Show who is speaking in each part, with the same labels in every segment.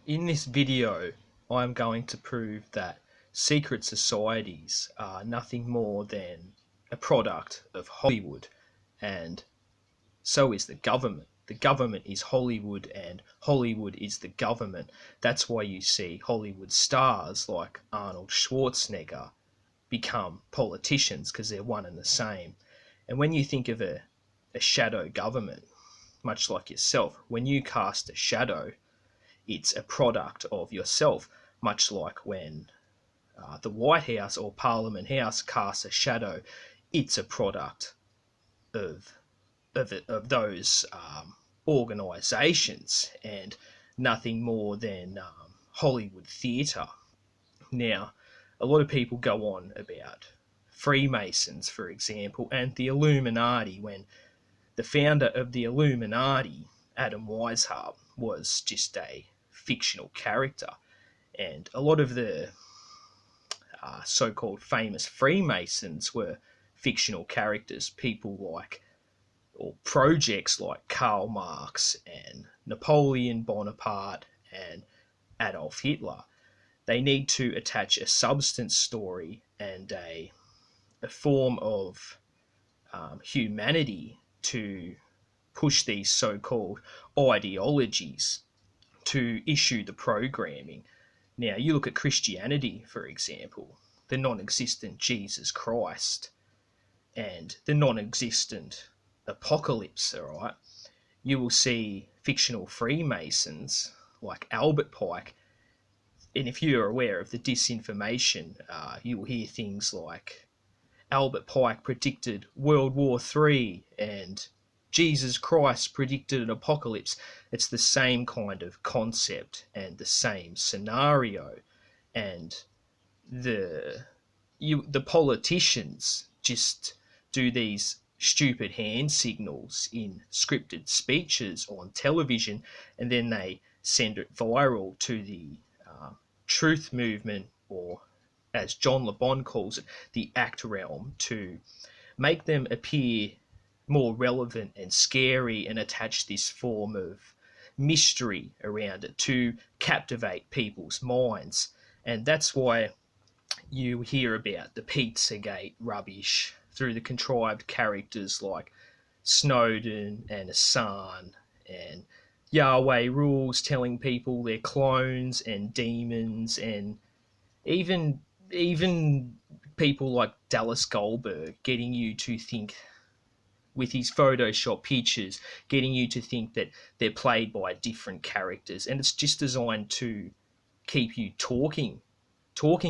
Speaker 1: In this video, I'm going to prove that secret societies are nothing more than a product of Hollywood, and so is the government. The government is Hollywood, and Hollywood is the government. That's why you see Hollywood stars like Arnold Schwarzenegger become politicians, because they're one and the same. And when you think of a shadow government, much like yourself, when you cast a shadow, it's a product of yourself, much like when the White House or Parliament House casts a shadow, it's a product of those organisations and nothing more than Hollywood theatre. Now, a lot of people go on about Freemasons, for example, and the Illuminati, when the founder of the Illuminati, Adam Weishaupt, was just a fictional character. And a lot of the so-called famous Freemasons were fictional characters, people like, or projects like Karl Marx and Napoleon Bonaparte and Adolf Hitler. They need to attach a substance story and a form of humanity to push these so-called ideologies, to issue the programming. Now, you look at Christianity, for example, the non-existent Jesus Christ and the non-existent apocalypse, all right? You will see fictional Freemasons like Albert Pike, and if you're aware of the disinformation, you will hear things like Albert Pike predicted World War III and Jesus Christ predicted an apocalypse. It's the same kind of concept and the same scenario, and the politicians just do these stupid hand signals in scripted speeches on television, and then they send it viral to the truth movement, or as John LeBon calls it, the act realm, to make them appear more relevant and scary and attach this form of mystery around it to captivate people's minds. And that's why you hear about the Pizzagate rubbish through the contrived characters like Snowden and Assange, and Yahweh Rules telling people they're clones and demons, and even people like Dallas Goldberg getting you to think, with his Photoshop pictures, getting you to think that they're played by different characters, and it's just designed to keep you talking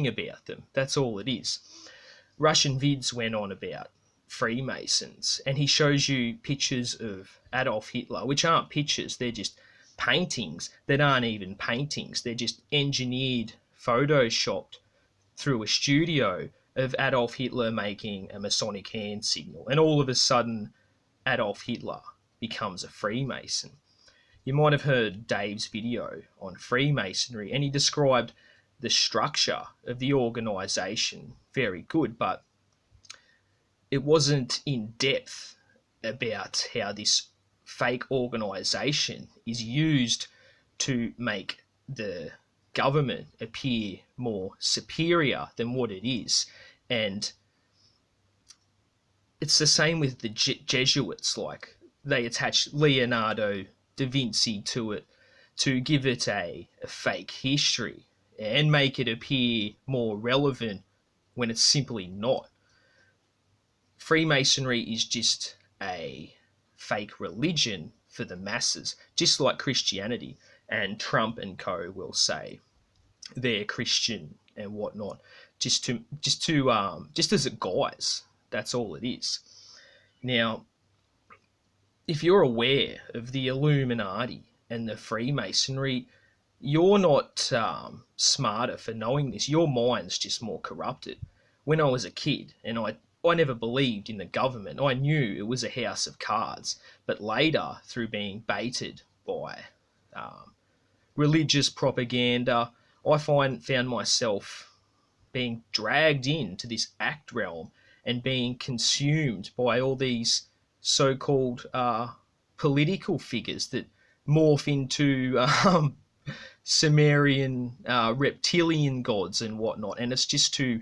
Speaker 1: about them. That's all it is. Russian Vids went on about Freemasons, and he shows you pictures of Adolf Hitler, which aren't pictures, they're just paintings that aren't even paintings, they're just engineered, photoshopped through a studio of Adolf Hitler making a Masonic hand signal, and all of a sudden Adolf Hitler becomes a Freemason. You might have heard Dave's video on Freemasonry, and he described the structure of the organisation very good, but it wasn't in depth about how this fake organisation is used to make the government appear more superior than what it is. And it's the same with the Jesuits. Like, they attach Leonardo da Vinci to it to give it a fake history and make it appear more relevant when it's simply not. Freemasonry is just a fake religion for the masses, just like Christianity, and Trump and co will say they're Christian and whatnot, just as a guise. That's all it is. Now, if you're aware of the Illuminati and the Freemasonry, you're not smarter for knowing this. Your mind's just more corrupted. When I was a kid, and I never believed in the government, I knew it was a house of cards. But later, through being baited by religious propaganda, I found myself being dragged into this act realm and being consumed by all these so-called political figures that morph into Sumerian reptilian gods and whatnot, and it's just to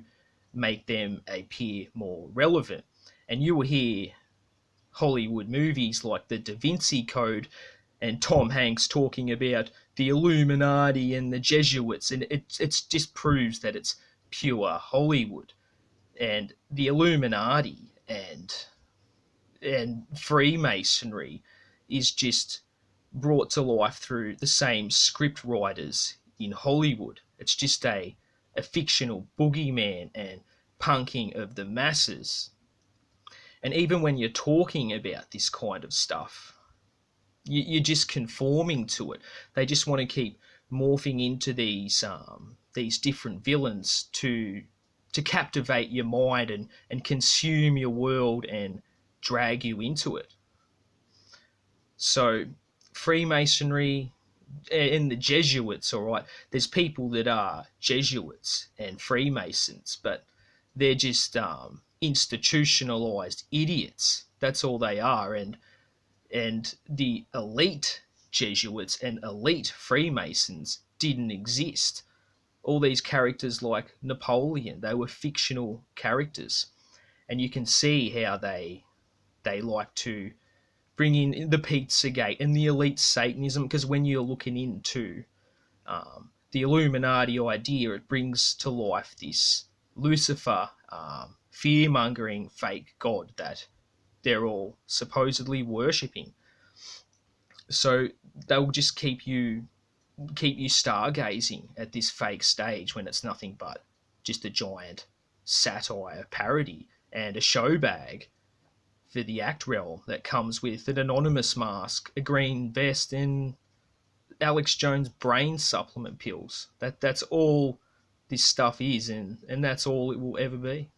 Speaker 1: make them appear more relevant. And you will hear Hollywood movies like the Da Vinci Code and Tom Hanks talking about the Illuminati and the Jesuits, and it just proves that it's pure Hollywood. And the Illuminati and Freemasonry is just brought to life through the same script writers in Hollywood. It's just a fictional boogeyman and punking of the masses. And even when you're talking about this kind of stuff, you're just conforming to it. They just want to keep morphing into these different villains to captivate your mind and consume your world and drag you into it. So Freemasonry and the Jesuits, all right, there's people that are Jesuits and Freemasons, but they're just institutionalized idiots. That's all they are. And the elite Jesuits and elite Freemasons didn't exist. All these characters like Napoleon, they were fictional characters. And you can see how they like to bring in the Pizzagate and the elite Satanism, because when you're looking into the Illuminati idea, it brings to life this Lucifer fear-mongering fake god that they're all supposedly worshipping. So they'll just keep you stargazing at this fake stage when it's nothing but just a giant satire parody and a show bag for the act realm that comes with an anonymous mask, a green vest, and Alex Jones brain supplement pills. That's all this stuff is, and that's all it will ever be.